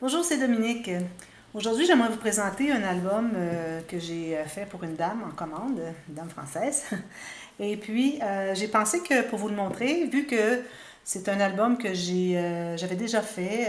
Bonjour, c'est Dominique. Aujourd'hui, j'aimerais vous présenter un album que j'ai fait pour une dame en commande, une dame française. Et puis, j'ai pensé que pour vous le montrer, vu que c'est un album que j'avais déjà fait,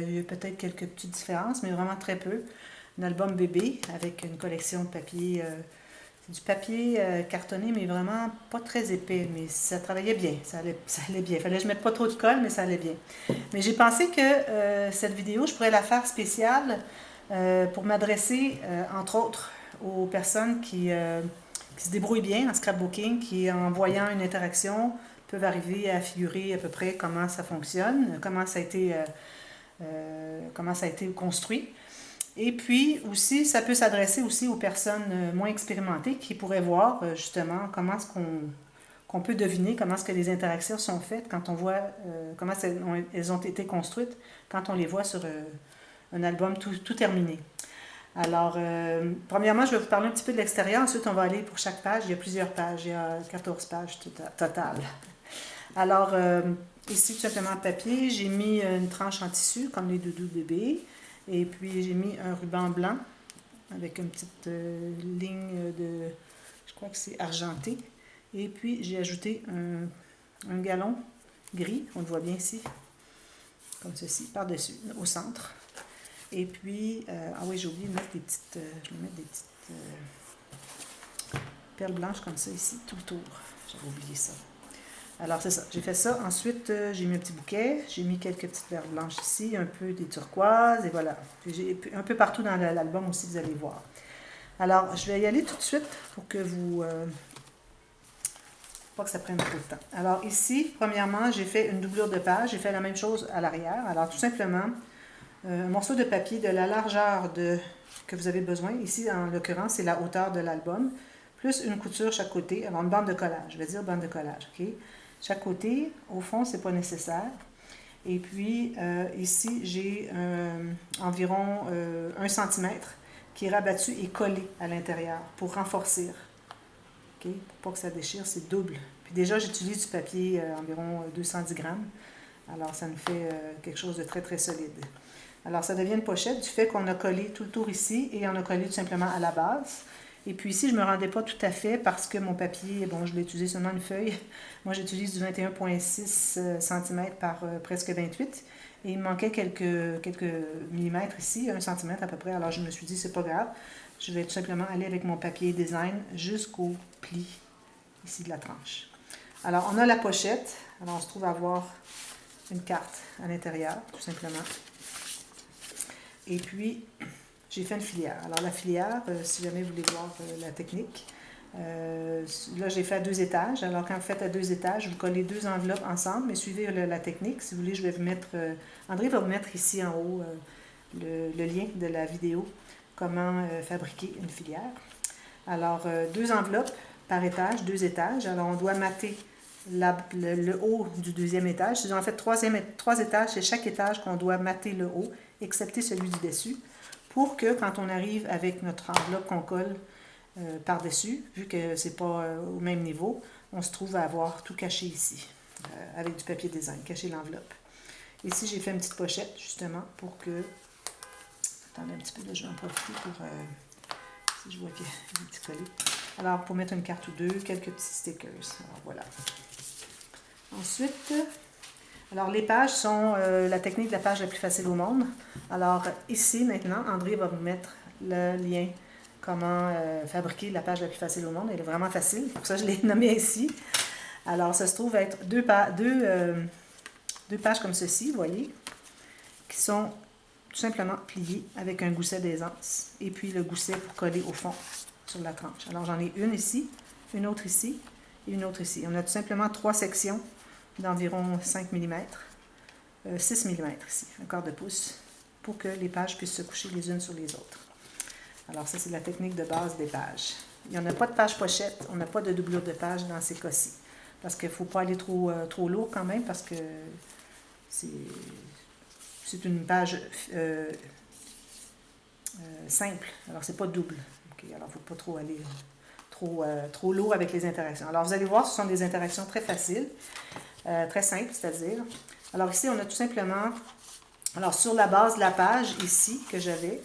il y a peut-être quelques petites différences, mais vraiment très peu. Un album bébé avec une collection de papier. C'est du papier cartonné, mais vraiment pas très épais, mais ça travaillait bien, ça allait bien. Il fallait que je mette pas trop de colle, mais ça allait bien. Mais j'ai pensé que cette vidéo, je pourrais la faire spéciale pour m'adresser, entre autres, aux personnes qui se débrouillent bien en scrapbooking, qui, en voyant une interaction, peuvent arriver à figurer à peu près comment ça fonctionne, comment ça a été construit. Et puis aussi, ça peut s'adresser aussi aux personnes moins expérimentées qui pourraient voir justement comment est-ce qu'on peut deviner comment est-ce que les interactions sont faites quand on voit comment elles ont été construites, quand on les voit sur un album tout terminé. Alors, premièrement, je vais vous parler un petit peu de l'extérieur. Ensuite, on va aller pour chaque page. Il y a plusieurs pages. Il y a 14 pages total. Alors, ici, tout simplement en papier, j'ai mis une tranche en tissu, comme les doudous bébés. Et puis, j'ai mis un ruban blanc avec une petite ligne de, je crois que c'est argenté. Et puis, j'ai ajouté un galon gris, on le voit bien ici, comme ceci, par-dessus, au centre. Et puis, ah oui, j'ai oublié de mettre des petites, je vais mettre des petites perles blanches comme ça ici, tout le tour. J'avais oublié ça. Alors, c'est ça. J'ai fait ça. Ensuite, j'ai mis un petit bouquet. J'ai mis quelques petites perles blanches ici, un peu des turquoises, et voilà. Puis j'ai un peu partout dans l'album aussi, vous allez voir. Alors, je vais y aller tout de suite pour que vous... pas que ça prenne trop de temps. Alors, ici, premièrement, j'ai fait une doublure de page. J'ai fait la même chose à l'arrière. Alors, tout simplement, un morceau de papier de la largeur que vous avez besoin. Ici, en l'occurrence, c'est la hauteur de l'album, plus une couture chaque côté. Alors, une bande de collage. Je vais dire bande de collage, OK? Chaque côté, au fond, c'est pas nécessaire. Et puis, ici, j'ai environ 1 centimètre qui est rabattu et collé à l'intérieur pour renforcer. OK? Pour pas que ça déchire, c'est double. Puis déjà, j'utilise du papier environ 210 grammes. Alors, ça nous fait quelque chose de très, très solide. Alors, ça devient une pochette du fait qu'on a collé tout le tour ici et on a collé tout simplement à la base. Et puis ici, je ne me rendais pas tout à fait parce que mon papier, bon, je l'ai utilisé seulement une feuille. Moi, j'utilise du 21,6 cm par presque 28. Et il me manquait quelques millimètres ici, 1 cm à peu près. Alors, je me suis dit, c'est pas grave. Je vais tout simplement aller avec mon papier design jusqu'au pli ici de la tranche. Alors, on a la pochette. Alors, on se trouve à avoir une carte à l'intérieur, tout simplement. Et puis, j'ai fait une filière. Alors, la filière, si jamais vous voulez voir la technique, là, j'ai fait à 2 étages. Alors, quand vous faites à 2 étages, vous collez 2 enveloppes ensemble, mais suivez la technique. Si vous voulez, je vais vous mettre... André va vous mettre ici en haut le lien de la vidéo, comment fabriquer une filière. Alors, 2 enveloppes par étage, 2 étages. Alors, on doit mater le haut du deuxième étage. C'est en fait 3 étages, c'est chaque étage qu'on doit mater le haut, excepté celui du dessus, pour que quand on arrive avec notre enveloppe qu'on colle par-dessus, vu que c'est pas au même niveau, on se trouve à avoir tout caché ici, avec du papier design, cacher l'enveloppe. Ici, j'ai fait une petite pochette, justement, pour que... Attendez un petit peu, là, je vais en profiter pour... si je vois qu'il y a des petits collés. Alors, pour mettre une carte ou deux, quelques petits stickers. Alors, voilà. Ensuite, alors les pages sont la technique de la page la plus facile au monde. Alors ici maintenant, André va vous mettre le lien comment fabriquer la page la plus facile au monde. Elle est vraiment facile, pour ça je l'ai nommée ici. Alors ça se trouve être deux pages comme ceci, vous voyez, qui sont tout simplement pliées avec un gousset d'aisance et puis le gousset pour coller au fond sur la tranche. Alors j'en ai une ici, une autre ici et une autre ici. On a tout simplement 3 sections d'environ 5 mm, 6 mm ici, un quart de pouce, pour que les pages puissent se coucher les unes sur les autres. Alors ça, c'est la technique de base des pages. Il n'y en a pas de page pochette, on n'a pas de doublure de page dans ces cas-ci. Parce qu'il ne faut pas aller trop lourd quand même, parce que c'est une page simple, alors c'est pas double. Okay? Alors il ne faut pas trop aller trop lourd avec les interactions. Alors vous allez voir, ce sont des interactions très faciles. Très simple, c'est-à-dire. Alors ici, on a tout simplement Alors, sur la base de la page, ici, que j'avais,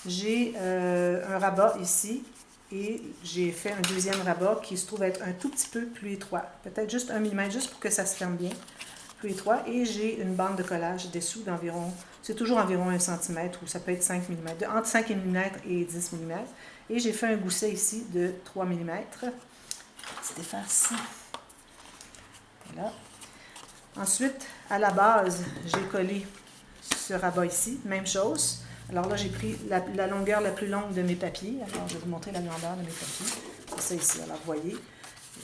j'ai un rabat ici, et j'ai fait un deuxième rabat qui se trouve être un tout petit peu plus étroit. Peut-être juste 1 mm, juste pour que ça se ferme bien. Plus étroit. Et j'ai une bande de collage dessous d'environ, c'est toujours environ 1 cm, ou ça peut être 5 mm, entre 5 mm et 10 mm. Et j'ai fait un gousset ici de 3 mm. Petit efface. Voilà. Ensuite, à la base, j'ai collé ce rabat ici, même chose. Alors là, j'ai pris la longueur la plus longue de mes papiers. Alors, je vais vous montrer la grandeur de mes papiers. C'est ça ici. Alors, vous voyez,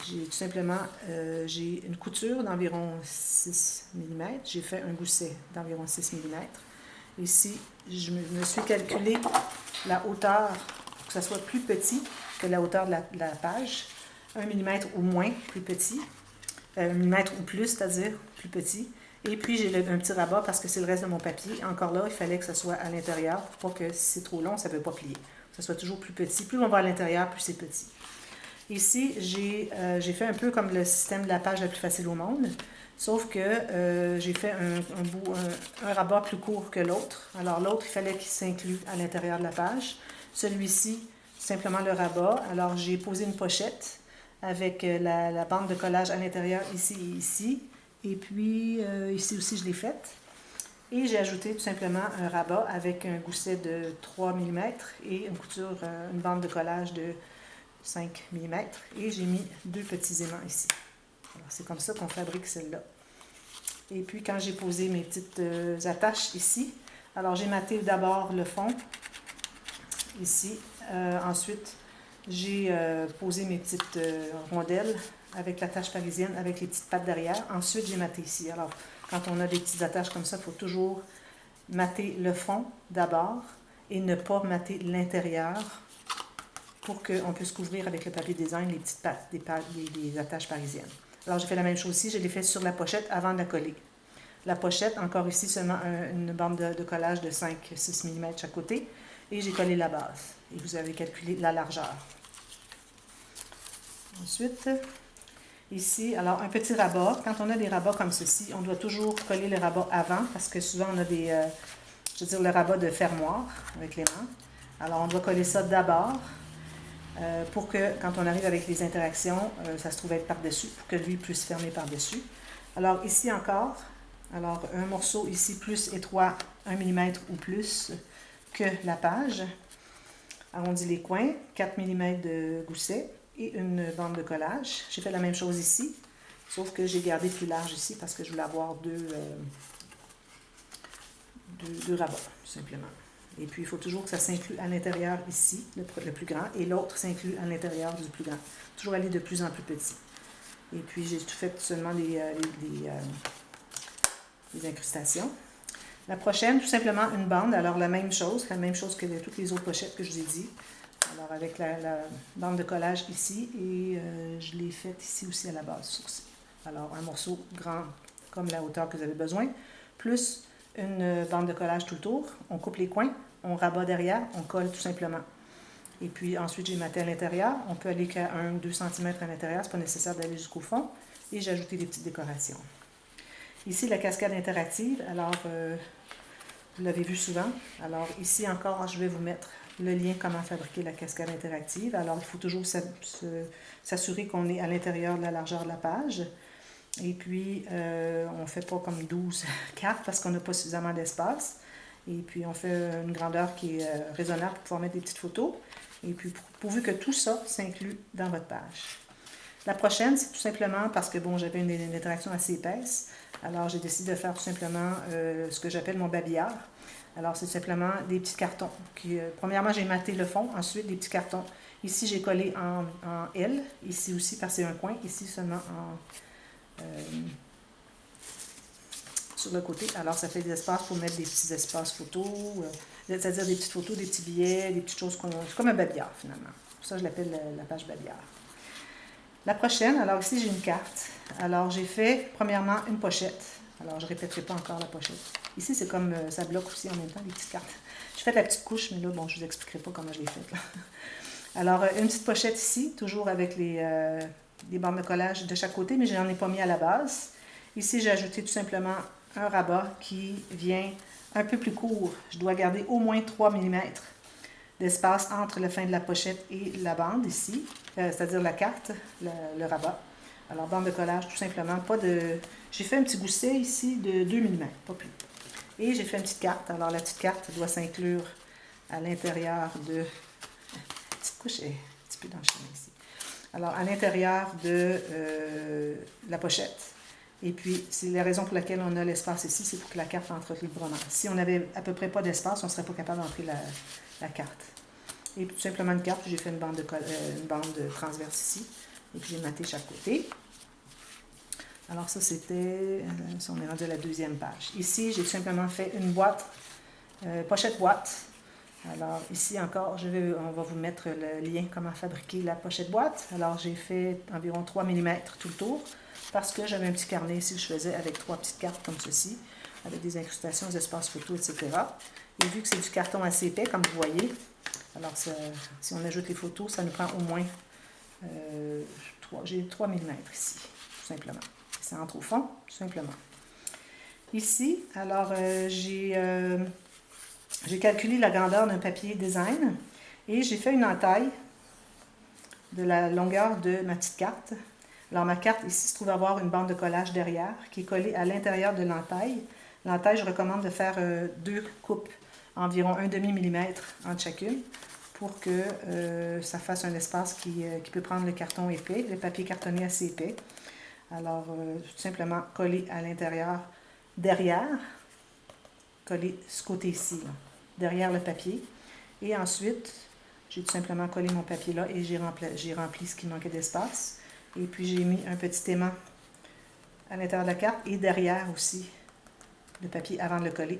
j'ai tout simplement, j'ai une couture d'environ 6 mm. J'ai fait un gousset d'environ 6 mm. Ici, je me suis calculé la hauteur pour que ça soit plus petit que la hauteur de la page. 1 mm ou moins, plus petit. 1 mm ou plus, c'est-à-dire plus petit. Et puis, j'ai un petit rabat parce que c'est le reste de mon papier. Encore là, il fallait que ça soit à l'intérieur pour pas que si c'est trop long, ça ne peut pas plier. Que ça soit toujours plus petit. Plus on va à l'intérieur, plus c'est petit. Ici, j'ai fait un peu comme le système de la page la plus facile au monde, sauf que j'ai fait un rabat plus court que l'autre. Alors, l'autre, il fallait qu'il s'inclue à l'intérieur de la page. Celui-ci, simplement le rabat. Alors, j'ai posé une pochette avec la bande de collage à l'intérieur ici et ici. Et puis, ici aussi, je l'ai faite. Et j'ai ajouté tout simplement un rabat avec un gousset de 3 mm et une couture, une bande de collage de 5 mm. Et j'ai mis 2 petits aimants ici. Alors, c'est comme ça qu'on fabrique celle-là. Et puis, quand j'ai posé mes petites attaches ici, alors j'ai matté d'abord le fond, ici. Ensuite, j'ai posé mes petites rondelles avec l'attache parisienne, avec les petites pattes derrière. Ensuite, j'ai matté ici. Alors, quand on a des petites attaches comme ça, il faut toujours matter le fond d'abord et ne pas matter l'intérieur pour qu'on puisse couvrir avec le papier design les petites pattes des attaches parisiennes. Alors, j'ai fait la même chose ici. Je l'ai fait sur la pochette avant de la coller. La pochette, encore ici, seulement une bande de collage de 5-6 mm chaque côté. Et j'ai collé la base. Et vous avez calculé la largeur. Ensuite, ici, alors un petit rabat. Quand on a des rabats comme ceci, on doit toujours coller le rabat avant parce que souvent on a je veux dire, le rabat de fermoir avec les mains. Alors, on doit coller ça d'abord pour que quand on arrive avec les interactions, ça se trouve être par-dessus pour que lui puisse fermer par-dessus. Alors, ici encore, alors un morceau ici plus étroit, 1 mm ou plus que la page. Arrondis les coins, 4 mm de gousset et une bande de collage. J'ai fait la même chose ici, sauf que j'ai gardé plus large ici parce que je voulais avoir deux rabats, tout simplement. Et puis, il faut toujours que ça s'inclue à l'intérieur ici, le plus grand, et l'autre s'inclue à l'intérieur du plus grand. Toujours aller de plus en plus petit. Et puis, j'ai tout fait seulement des incrustations. La prochaine, tout simplement une bande. Alors, la même chose que toutes les autres pochettes que je vous ai dit. Alors, avec la bande de collage ici, et je l'ai faite ici aussi à la base. Alors, un morceau grand comme la hauteur que vous avez besoin, plus une bande de collage tout le tour. On coupe les coins, on rabat derrière, on colle tout simplement. Et puis ensuite, j'ai matté à l'intérieur. On peut aller qu'à 1 ou 2 cm à l'intérieur, c'est pas nécessaire d'aller jusqu'au fond. Et j'ai ajouté des petites décorations. Ici, la cascade interactive. Alors, vous l'avez vu souvent. Alors, ici encore, je vais vous mettre le lien comment fabriquer la cascade interactive. Alors, il faut toujours s'assurer qu'on est à l'intérieur de la largeur de la page. Et puis, on ne fait pas comme 12 cartes parce qu'on n'a pas suffisamment d'espace. Et puis, on fait une grandeur qui est raisonnable pour pouvoir mettre des petites photos. Et puis, pourvu que tout ça s'inclue dans votre page. La prochaine, c'est tout simplement parce que, bon, j'avais une interaction assez épaisse. Alors, j'ai décidé de faire tout simplement ce que j'appelle mon babillard. Alors, c'est simplement des petits cartons. Premièrement, j'ai matté le fond. Ensuite, des petits cartons. Ici, j'ai collé en L. Ici aussi, parce que c'est un coin. Ici, seulement sur le côté. Alors, ça fait des espaces pour mettre des petits espaces photos, c'est-à-dire des petites photos, des petits billets, des petites choses c'est comme un babillard, finalement. Pour ça, je l'appelle la page babillard. La prochaine, alors ici, j'ai une carte. Alors, j'ai fait, premièrement, une pochette. Alors, je ne répéterai pas encore la pochette. Ici, c'est comme, ça bloque aussi en même temps, les petites cartes. J'ai fait la petite couche, mais là, bon, je ne vous expliquerai pas comment je l'ai faite. Alors, une petite pochette ici, toujours avec les bandes de collage de chaque côté, mais je n'en ai pas mis à la base. Ici, j'ai ajouté tout simplement un rabat qui vient un peu plus court. Je dois garder au moins 3 mm d'espace entre la fin de la pochette et la bande ici, c'est-à-dire la carte, le rabat. Alors, bande de collage, tout simplement, pas de... J'ai fait un petit gousset ici de 2 mm, pas plus. Et j'ai fait une petite carte. Alors, la petite carte doit s'inclure à l'intérieur de... Petite couche est un petit peu dans le chemin ici. Alors, à l'intérieur de la pochette. Et puis, c'est la raison pour laquelle on a l'espace ici, c'est pour que la carte entre librement. Si on n'avait à peu près pas d'espace, on ne serait pas capable d'entrer la carte. Et tout simplement une carte, j'ai fait une bande transverse ici. Et puis, j'ai maté chaque côté. Alors ça, c'était... on est rendu à la deuxième page. Ici, j'ai tout simplement fait une boîte, pochette boîte. Alors ici encore, on va vous mettre le lien comment fabriquer la pochette boîte. Alors j'ai fait environ 3 mm tout le tour parce que j'avais un petit carnet ici que je faisais avec 3 petites cartes comme ceci, avec des incrustations, des espaces photos, etc. Et vu que c'est du carton assez épais, comme vous voyez, alors ça, si on ajoute les photos, ça nous prend au moins j'ai 3 mm ici, tout simplement. Ça entre au fond, tout simplement. Ici, alors j'ai calculé la grandeur d'un papier design et j'ai fait une entaille de la longueur de ma petite carte. Alors ma carte ici se trouve avoir une bande de collage derrière qui est collée à l'intérieur de l'entaille. L'entaille, je recommande de faire 2 coupes, environ 1/2 millimètre entre chacune, pour que ça fasse un espace qui peut prendre le carton épais, le papier cartonné assez épais. Alors, tout simplement coller à l'intérieur, derrière, coller ce côté-ci, derrière le papier. Et ensuite, j'ai tout simplement collé mon papier là et j'ai rempli ce qui manquait d'espace. Et puis, j'ai mis un petit aimant à l'intérieur de la carte et derrière aussi le papier avant de le coller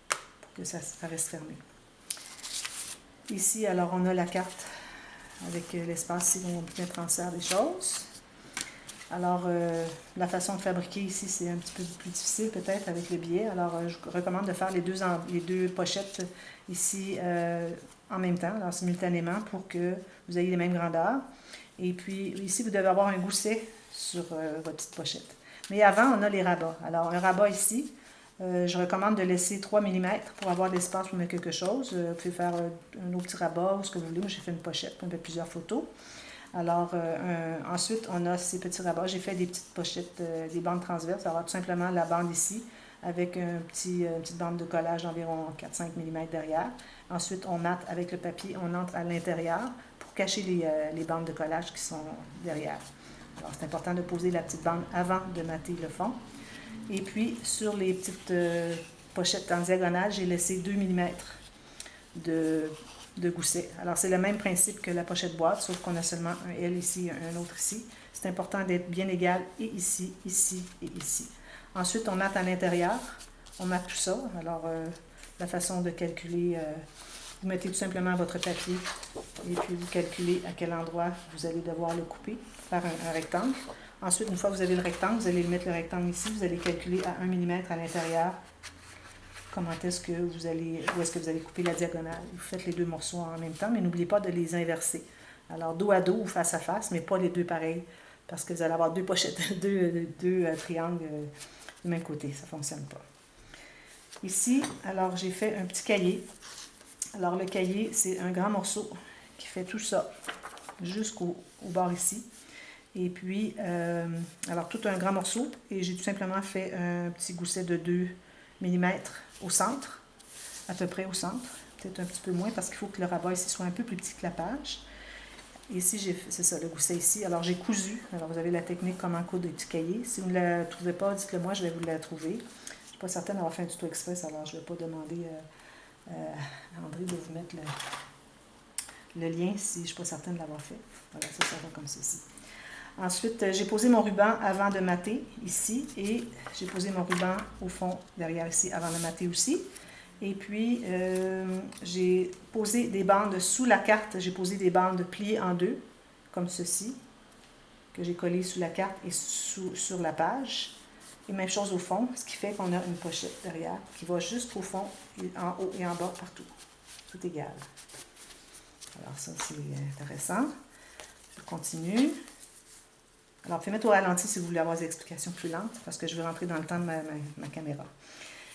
pour que ça reste fermé. Ici, alors, on a la carte avec l'espace ici où on peut transférer des choses. Alors, la façon de fabriquer ici, c'est un petit peu plus difficile peut-être avec le billet. Alors, je recommande de faire les deux pochettes ici en même temps, alors simultanément, pour que vous ayez les mêmes grandeurs. Et puis, ici, vous devez avoir un gousset sur votre petite pochette. Mais avant, on a les rabats. Alors, un rabat ici, je recommande de laisser 3 mm pour avoir l'espace pour mettre quelque chose. Vous pouvez faire un autre petit rabat ou ce que vous voulez. Moi, j'ai fait une pochette pour mettre plusieurs photos. Alors, ensuite, on a ces petits rabats. J'ai fait des petites pochettes, des bandes transverses. Alors, tout simplement, la bande ici, avec une petite bande de collage d'environ 4-5 mm derrière. Ensuite, on mate avec le papier, on entre à l'intérieur pour cacher les bandes de collage qui sont derrière. Alors, c'est important de poser la petite bande avant de mater le fond. Et puis, sur les petites pochettes en diagonale, j'ai laissé 2 mm de gousset. Alors, c'est le même principe que la pochette boîte, sauf qu'on a seulement un L ici, un autre ici. C'est important d'être bien égal et ici, ici et ici. Ensuite, on mate à l'intérieur. On mate tout ça. Alors, la façon de calculer, vous mettez tout simplement votre papier et puis vous calculez à quel endroit vous allez devoir le couper, faire un rectangle. Ensuite, une fois que vous avez le rectangle, vous allez mettre le rectangle ici. Vous allez calculer à 1 mm à l'intérieur comment est-ce que vous allez, où est-ce que vous allez couper la diagonale. Vous faites les deux morceaux en même temps, mais n'oubliez pas de les inverser. Alors, dos à dos ou face à face, mais pas les deux pareils, parce que vous allez avoir deux pochettes, deux triangles du même côté. Ça ne fonctionne pas. Ici, alors, j'ai fait un petit cahier. Alors, le cahier, c'est un grand morceau qui fait tout ça jusqu'au bord ici. Et puis, alors, tout un grand morceau. Et j'ai tout simplement fait un petit gousset de 2 mm au centre, à peu près au centre, peut-être un petit peu moins parce qu'il faut que le rabat ici soit un peu plus petit que la page. Ici, c'est ça, le gousset ici. Alors, j'ai cousu. Alors, vous avez la technique comment coudre des petits cahiers. Si vous ne la trouvez pas, dites-le moi, je vais vous la trouver. Je ne suis pas certaine d'avoir fait un tuto express, alors je ne vais pas demander à André de vous mettre le lien si je ne suis pas certaine de l'avoir fait. Voilà, ça va comme ceci. Ensuite, j'ai posé mon ruban avant de mater ici et j'ai posé mon ruban au fond derrière ici avant de mater aussi. Et puis, j'ai posé des bandes sous la carte. J'ai posé des bandes pliées en deux, comme ceci, que j'ai collées sous la carte et sur la page. Et même chose au fond, ce qui fait qu'on a une pochette derrière qui va jusqu'au fond, en haut et en bas, partout. Tout égal. Alors ça, c'est intéressant. Je continue. Alors, faites mettre au ralenti si vous voulez avoir des explications plus lentes, parce que je vais rentrer dans le temps de ma caméra.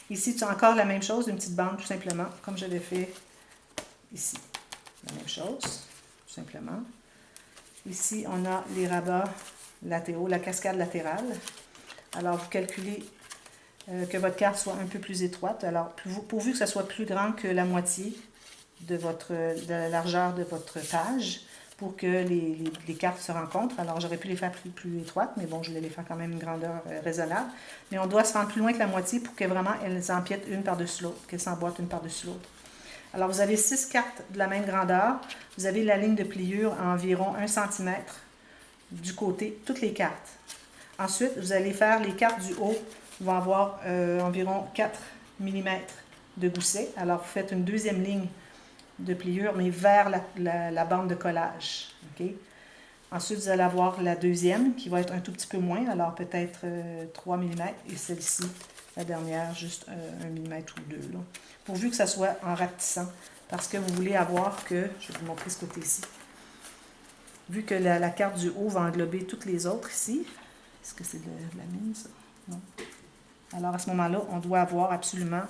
Ici, tu as encore la même chose, une petite bande tout simplement, comme j'avais fait ici. La même chose, tout simplement. Ici, on a les rabats latéraux, la cascade latérale. Alors, vous calculez que votre carte soit un peu plus étroite. Alors, pourvu que ça soit plus grand que la moitié de la largeur de votre page, pour que les cartes se rencontrent. Alors, j'aurais pu les faire plus étroites, mais bon, je vais les faire quand même une grandeur raisonnable. Mais on doit se rendre plus loin que la moitié pour que vraiment elles empiètent une par-dessus l'autre, qu'elles s'emboîtent une par-dessus l'autre. Alors, vous avez 6 cartes de la même grandeur. Vous avez la ligne de pliure à environ 1 cm du côté, toutes les cartes. Ensuite, vous allez faire les cartes du haut, vont avoir environ 4 mm de gousset. Alors, vous faites une deuxième ligne de pliure, mais vers la bande de collage. Okay? Ensuite, vous allez avoir la deuxième qui va être un tout petit peu moins, alors peut-être 3 mm, et celle-ci, la dernière, juste 1 mm ou 2. Là. Pourvu que ça soit en rapetissant, parce que vous voulez avoir que, je vais vous montrer ce côté-ci, vu que la carte du haut va englober toutes les autres ici. Est-ce que c'est de la mine, ça? Non. Alors, à ce moment-là, on doit avoir absolument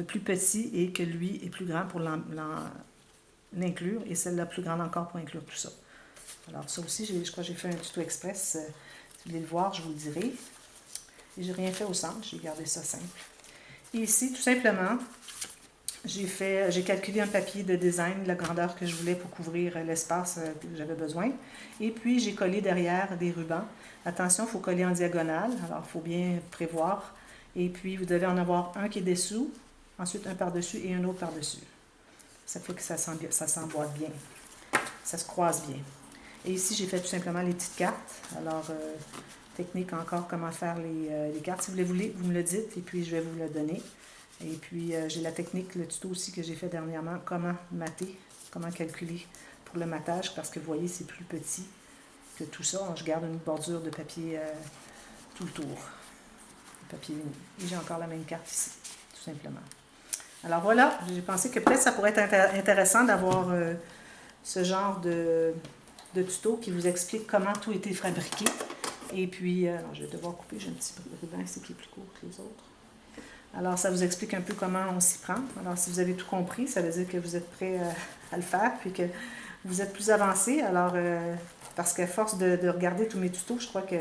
plus petit et que lui est plus grand pour l'inclure et celle-là plus grande encore pour inclure tout ça. Alors, ça aussi, je crois que j'ai fait un tuto express. Si vous voulez le voir, je vous le dirai. Et j'ai rien fait au centre, j'ai gardé ça simple. Et ici, tout simplement, j'ai calculé un papier de design, la grandeur que je voulais pour couvrir l'espace que j'avais besoin. Et puis, j'ai collé derrière des rubans. Attention, il faut coller en diagonale, alors il faut bien prévoir. Et puis, vous devez en avoir un qui est dessous, ensuite un par-dessus et un autre par-dessus. Ça fait que ça s'emboîte bien, ça se croise bien. Et ici, j'ai fait tout simplement les petites cartes. Alors, technique encore, comment faire les cartes. Si vous les voulez, vous me le dites et puis je vais vous le donner. Et puis, j'ai la technique, le tuto aussi que j'ai fait dernièrement, comment mater, comment calculer pour le matage, parce que vous voyez, c'est plus petit que tout ça. Je garde une bordure de papier tout le tour, papier uni. Et j'ai encore la même carte ici, tout simplement. Alors voilà, j'ai pensé que peut-être ça pourrait être intéressant d'avoir ce genre de tuto qui vous explique comment tout a été fabriqué. Et puis, je vais devoir couper, j'ai un petit ruban ici qui est plus court que les autres. Alors, ça vous explique un peu comment on s'y prend. Alors, si vous avez tout compris, ça veut dire que vous êtes prêt à le faire, puis que vous êtes plus avancé. Alors, parce qu'à force de regarder tous mes tutos, je crois que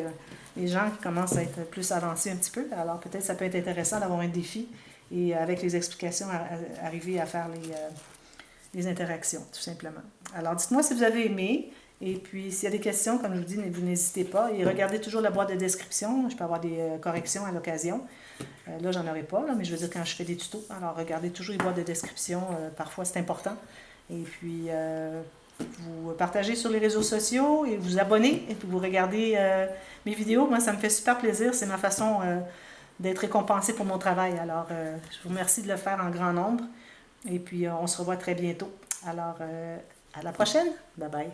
les gens commencent à être plus avancés un petit peu. Alors, peut-être ça peut être intéressant d'avoir un défi et avec les explications, arriver à faire les interactions, tout simplement. Alors, dites-moi si vous avez aimé. Et puis, s'il y a des questions, comme je vous dis, vous n'hésitez pas. Et regardez toujours la boîte de description. Je peux avoir des corrections à l'occasion. Là, j'en aurai pas, là, mais je veux dire quand je fais des tutos. Alors, regardez toujours les boîtes de description. Parfois, c'est important. Et puis, vous partagez sur les réseaux sociaux et vous abonnez. Et puis, vous regardez mes vidéos. Moi, ça me fait super plaisir. C'est ma façon d'être récompensée pour mon travail. Alors, je vous remercie de le faire en grand nombre. Et puis, on se revoit très bientôt. Alors, à la prochaine. Bye bye.